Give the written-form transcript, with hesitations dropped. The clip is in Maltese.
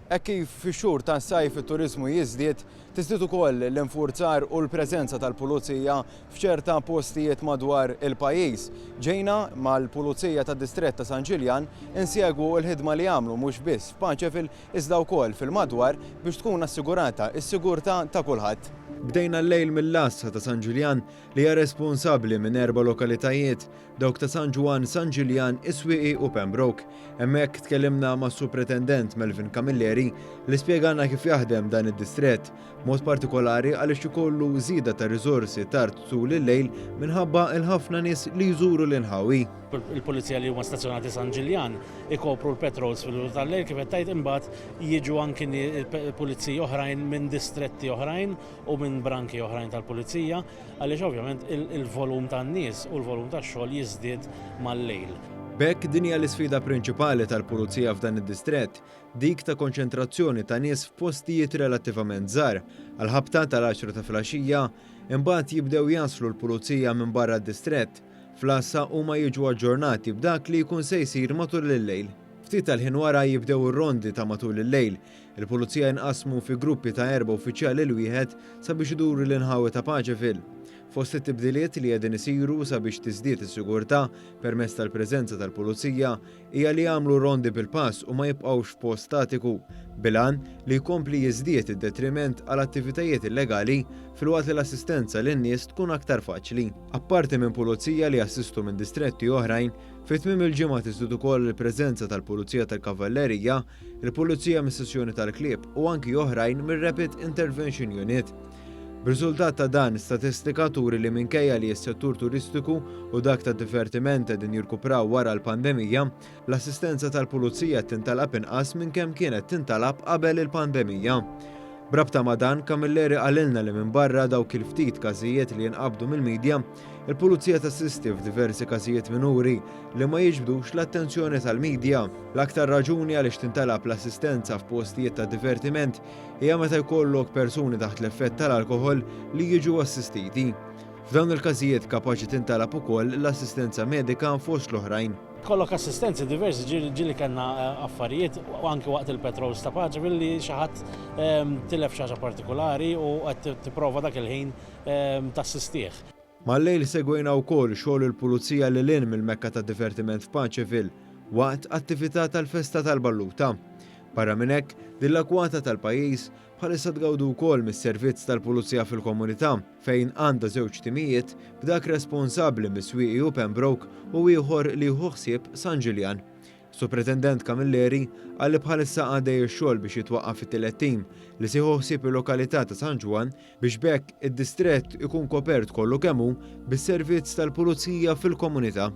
Hekk kif fix-xhur tas-sajf it-turiżmu jiżdied, tiżdied ukoll l-infurzar u l-preżenza tal-pulizija f'ċerta postijiet madwar il-pajjiż. Ġejna mal-Pulizija tad-Distrett ta' San Ġiljan insegwu l-ħidma li jagħmlu mhux biss f'Paċeville iżda wkoll fil-madwar biex tkun assigurata s-sigurtà ta' kulħadd. Bdejna l-lejl mill-Lassa ta' San Ġiljan li hija responsabbli minn 4 lokalitajiet, dawk ta' San Ġwan, San Ġiljan, Iswieqi u Pembroke. Hemmhekk tkellimna ma' Supretendent Melvin Camilleri li spjegana kif jaħdem dan id-distrett, mod partikolari għaliex ikollu żieda ta' riżorsi tard tul il-lejl minħabba il-ħafna nies li jżuru l-inħawi. Il-Pulizija li huma stazzjonati San Ġiljan ikopru l-patrols fil-lul tal-lejl kif qed tgħid imbagħad jiġu anki puliziji oħrajn minn distretti oħrajn u minn branki oħrajn tal-pulizija għaliex ovvjament il-volum tan-nies u l-volum tax-xogħol jiżdied mal-lejl. B'hekk din hija l-isfida prinċipali tal-pulizija f'dan id-distrett, dik ta' konċentrazzjoni ta' nies f'postijiet relattivament żgħar. Għal-ħabta tal-10 ta' filgħaxija imbagħad jibdew jaslu l-pulizija minn barra d-distrett. Fl-Lassa huma jiġu aġġornati b'dak li jkun se jsir matul il-lejl. Ftit tal-ħin wara jibdew ir-rondi ta' matul il-lejl. Il-pulizija inqasmu fi gruppi ta' 4 uffiċjali l wieħed sabiex iduru l-inħawi ta' Paċeville. Fost it-tibdiliet li qegħdin isiru sabiex tiżdied is-sigurtà permezz tal-preżenza tal-pulizija hija li jagħmlu rondi bil-pass u ma jibqgħux f'post statiku, bilan li jkompli jiżdied id-detriment għal attivitajiet illegali filwaqt li l-assistenza lin-nies tkun aktar faċli. Apparti minn pulizija li jassistu minn distretti oħrajn, fit-tmiem il-ġimgħa tiżdied ukoll il-preżenza tal-Pulizija tal-Kavallerija, il-Pulizija mis-Sezzjoni tal-Klieb u anki oħrajn mir-Rapid Intervention Unit. B'riżultat ta' dan statistika turi li minkejja li s-settur turistiku u dak ta' divertiment qegħdin jirkupraw wara l-pandemija, l-assistenza tal-pulizija tintalab inqas minn kemm kienet tintalab qabel il-pandemija. Brabta ma' dan, Camilleri qalilna li minn barra dawk il-ftit każijiet li jinqabdu mill-midja, il-pulizija tassisti f'diversi każijiet minuri li ma jiġbdux l-attenzjoni tal-midja. L-aktar raġuni għaliex tintalab l-assistenza f'postijiet ta' divertiment hija meta jkollok persuni taħt l-effett tal-alkoħol li jiġu assistiti. F'dawn il-każijiet kapaċi tintalab ukoll l-assistenza medika fost l-oħrajn. Kollok assistenzi diversi ġili kellna affarijiet u anke waqt il-patrols ta' Paċeville li xi ħadd tilef xi ħaġa partikolari u qed tipprova dak il-ħin tassistih. Mal-lejl segwejna wkoll xogħol il-pulizija lil hinn mill-Mekka tad-divertiment f'Paċeville waqt attività tal-Festa tal-Balluta. Barra minn hekk, din l-akwata tal-pajjiż bħalissa tgawdu wkoll mis-servizz tal-pulizija fil-komunità fejn għandha żewġ timijiet b'dak responsabbli mis-Swieqi u Pembroke u ieħor li jieħu ħsieb San Ġiljan. Supretendent Camilleri qal li bħalissa għaddej ix-xogħol biex jitwaqqaf it-tielet tim li sieħu ħsieb il-lokalità ta' San Ġwan biex bekk id-distrett ikun kopert kollu kemm hu bis-servizz tal-pulizija fil-komunità.